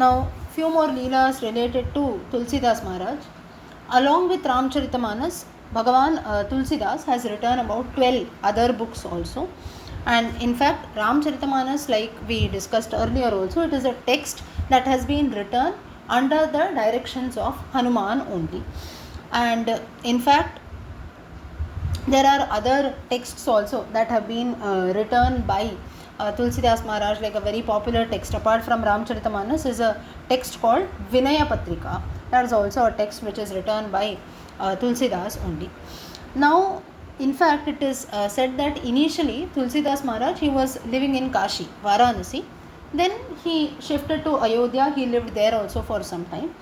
Now few more leelas related to Tulsidas Maharaj. Along with Ramcharitamanas, Bhagavan Tulsidas has written about 12 other books also. And in fact, Ramcharitamanas, like we discussed earlier also, it is a text that has been written under the directions of Hanuman only. And in fact, there are other texts also that have been written by Tulsidas Maharaj, like a very popular text apart from Ramcharitamanas is a text called Vinaya Patrika. That is also a text which is written by Tulsidas only. Now, in fact, it is said that initially Tulsidas Maharaj, he was living in Kashi, Varanasi. Then he shifted to Ayodhya. He lived there also for some time.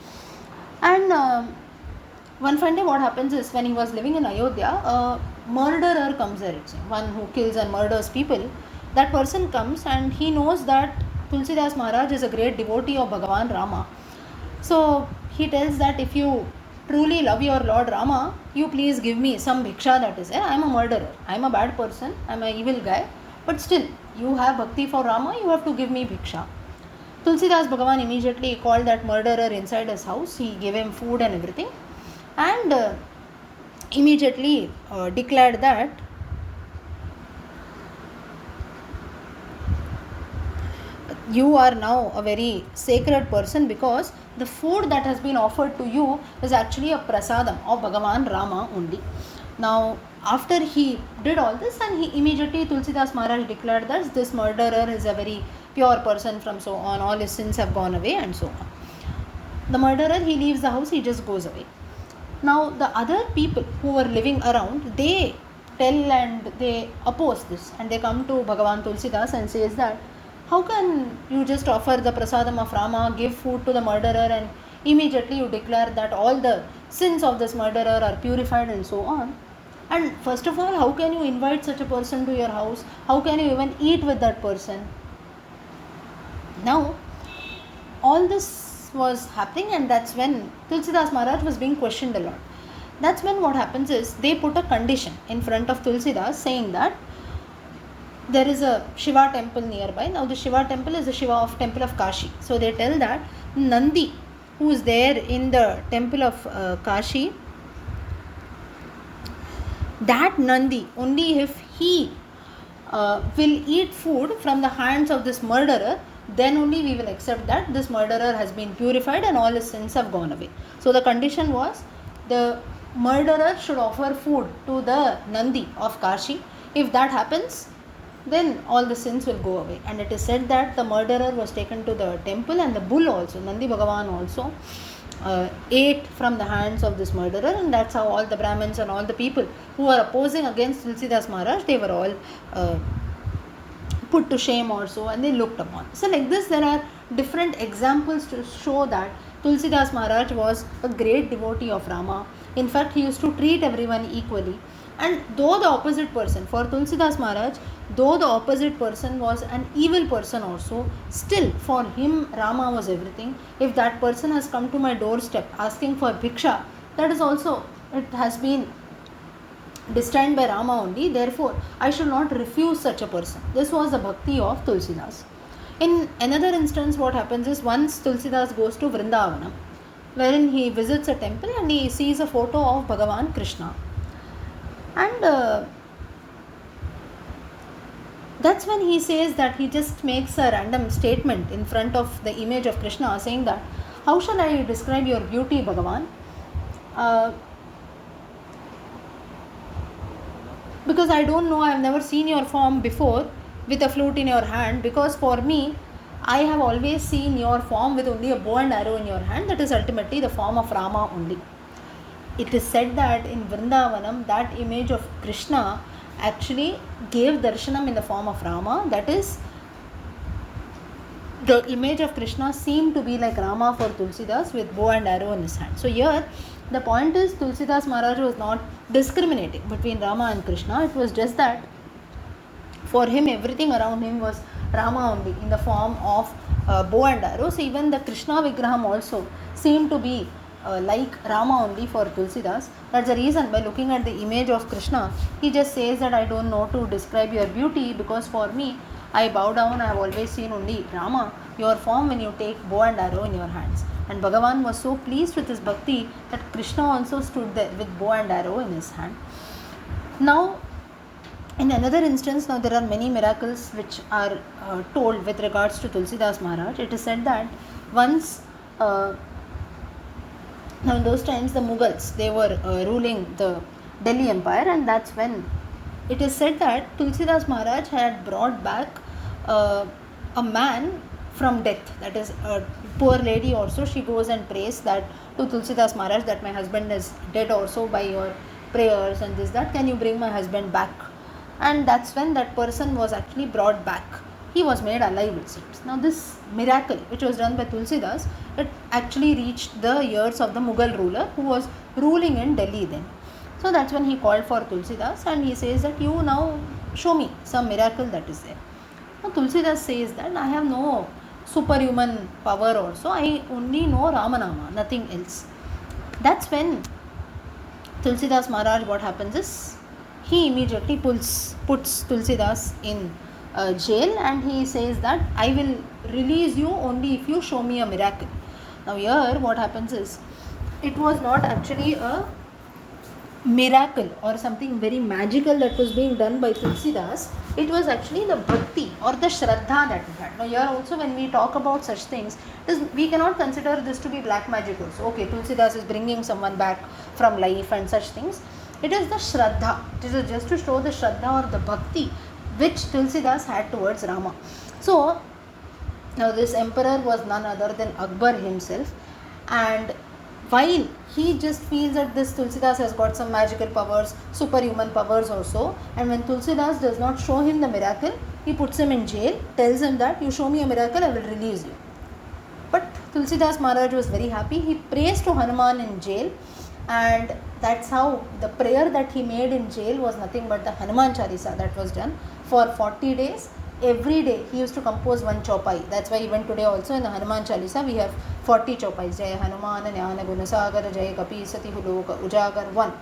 And one fine day what happens is, when he was living in Ayodhya, a murderer comes there, one who kills and murders people. That person comes and he knows that Tulsidas Maharaj is a great devotee of Bhagavan Rama. So he tells that if you truly love your Lord Rama, you please give me some bhiksha that is there. I am a murderer, I am a bad person, I am an evil guy, but still you have bhakti for Rama, you have to give me bhiksha. Tulsidas Bhagavan immediately called that murderer inside his house. He gave him food and everything, and immediately declared that you are now a very sacred person, because the food that has been offered to you is actually a prasadam of Bhagavan Rama only. Now, after he did all this, and he immediately, Tulsidas Maharaj declared that this murderer is a very pure person from so on, all his sins have gone away and so on. The murderer, he leaves the house, he just goes away. Now, the other people who were living around, they tell and they oppose this, and they come to Bhagavan Tulsidas and says that, how can you just offer the prasadam of Rama, give food to the murderer, and immediately you declare that all the sins of this murderer are purified and so on? And first of all, how can you invite such a person to your house? How can you even eat with that person? Now, all this was happening, and that's when Tulsidas Maharaj was being questioned a lot. That's when what happens is, they put a condition in front of Tulsidas saying that there is a Shiva temple nearby. Now, the Shiva temple is the Shiva of temple of Kashi. So they tell that Nandi, who is there in the temple of Kashi, that Nandi, only if he will eat food from the hands of this murderer, then only we will accept that this murderer has been purified and all his sins have gone away. So the condition was, the murderer should offer food to the Nandi of Kashi. If that happens, then all the sins will go away. And it is said that the murderer was taken to the temple, and the bull also, Nandi Bhagavan also ate from the hands of this murderer, and that's how all the Brahmins and all the people who were opposing against Tulsidas Maharaj, they were all put to shame also, and they looked upon. So like this, there are different examples to show that Tulsidas Maharaj was a great devotee of Rama. In fact, he used to treat everyone equally. And though the opposite person, for Tulsidas Maharaj, though the opposite person was an evil person also, still for him Rama was everything. If that person has come to my doorstep asking for bhiksha, that is also, it has been destined by Rama only, therefore I should not refuse such a person. This was the bhakti of Tulsidas. In another instance, what happens is, once Tulsidas goes to Vrindavanam, wherein he visits a temple and he sees a photo of Bhagavan Krishna. And that's when he says that, he just makes a random statement in front of the image of Krishna, saying that, how shall I describe your beauty, Bhagavan? Because I don't know, I have never seen your form before with a flute in your hand, because for me, I have always seen your form with only a bow and arrow in your hand. That is ultimately the form of Rama only. It is said that in Vrindavanam, that image of Krishna actually gave darshanam in the form of Rama. That is, the image of Krishna seemed to be like Rama for Tulsidas, with bow and arrow in his hand. So here, the point is, Tulsidas Maharaj was not discriminating between Rama and Krishna. It was just that for him, everything around him was Rama only, in the form of bow and arrow. So even the Krishna Vigraham also seemed to be like Rama only for Tulsidas. That's the reason, by looking at the image of Krishna, he just says that, I don't know to describe your beauty, because for me, I bow down, I have always seen only Rama. your form when you take bow and arrow in your hands. And Bhagavan was so pleased with his bhakti that Krishna also stood there with bow and arrow in his hand. Now, in another instance, now there are many miracles which are told with regards to Tulsidas Maharaj. It is said that once, now in those times the Mughals, they were ruling the Delhi Empire, and that's when it is said that Tulsidas Maharaj had brought back a man from death. That is, a poor lady also, she goes and prays that to Tulsidas Maharaj that my husband is dead also by your prayers and this, that, can you bring my husband back? And that's when that person was actually brought back. He was made alive, it seems. Now this miracle which was done by Tulsidas, it actually reached the ears of the Mughal ruler who was ruling in Delhi then. So that's when he called for Tulsidas and he says that you now show me some miracle that is there. Now Tulsidas says that I have no superhuman power also, I only know Ramanama, nothing else. That's when Tulsidas Maharaj, what happens is, he immediately puts Tulsidas in jail, and he says that I will release you only if you show me a miracle. Now here what happens is, it was not actually a miracle or something very magical that was being done by Tulsidas. It was actually the bhakti or the shraddha that he had. Now here also when we talk about such things, we cannot consider this to be black magic also. Okay, Tulsidas is bringing someone back from life and such things. It is the shraddha. It is just to show the shraddha or the bhakti which Tulsidas had towards Rama. So now this emperor was none other than Akbar himself, and while he just feels that this Tulsidas has got some magical powers, superhuman powers also, and when Tulsidas does not show him the miracle, he puts him in jail, tells him that you show me a miracle, I will release you. But Tulsidas Maharaj was very happy. He prays to Hanuman in jail, and that's how the prayer that he made in jail was nothing but the Hanuman Chalisa that was done for 40 days. Every day he used to compose one chaupai. That's why even today also in the Hanuman Chalisa we have 40 chaupais. Jaya Hanuman Jnana Gunasagar, Jaya Kapi Sati Huloka Ujagar 1,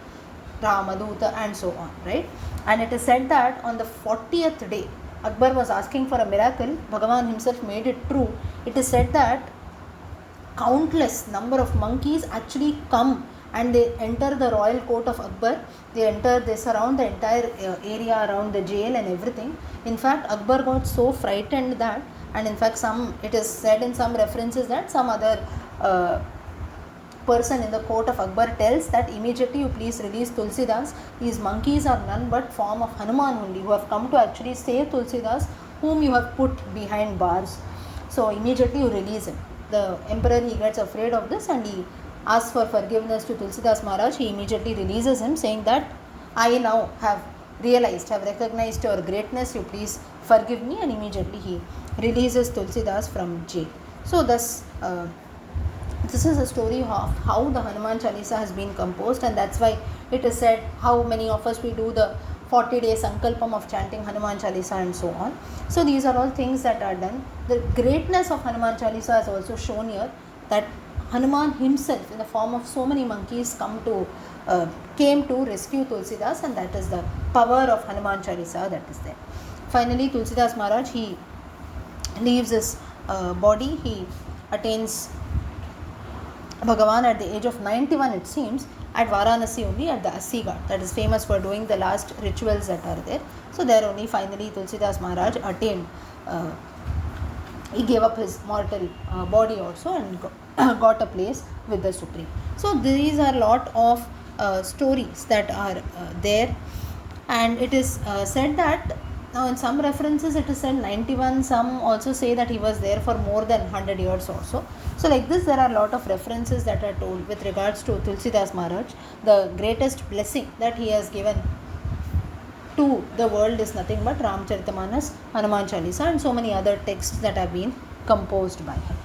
Ramaduta, and so on, right? And it is said that on the 40th day, Akbar was asking for a miracle. Bhagavan himself made it true. It is said that countless number of monkeys actually come and they enter the royal court of Akbar. They surround the entire area around the jail and everything. In fact, Akbar got so frightened that, and in fact it is said in some references that some other person in the court of Akbar tells that immediately you please release Tulsidas. These monkeys are none but form of Hanuman only, who have come to actually save Tulsidas, whom you have put behind bars. So immediately you release him. The emperor, he gets afraid of this and he asks for forgiveness to Tulsidas Maharaj. He immediately releases him, saying that I now have recognized your greatness, you please forgive me, and immediately he releases Tulsidas from jail. So thus this is a story of how the Hanuman Chalisa has been composed, and that's why it is said how many of us we do the 40-day sankalpam of chanting Hanuman Chalisa and so on. So these are all things that are done. The greatness of Hanuman Chalisa is also shown here, that Hanuman himself in the form of so many monkeys came to rescue Tulsidas, and that is the power of Hanuman Chalisa that is there. Finally, Tulsidas Maharaj, he leaves his body, he attains Bhagavan at the age of 91, it seems, at Varanasi only, at the Assi Ghat, that is famous for doing the last rituals that are there. So there only finally Tulsidas Maharaj attained, he gave up his mortal body also and got a place with the Supreme. So these are a lot of stories that are there, and it is said that now in some references it is said 91, some also say that he was there for more than 100 years or so. So like this, there are a lot of references that are told with regards to Tulsidas Maharaj. The greatest blessing that he has given to the world is nothing but Ramcharitamanas, Hanuman Chalisa, and so many other texts that have been composed by him.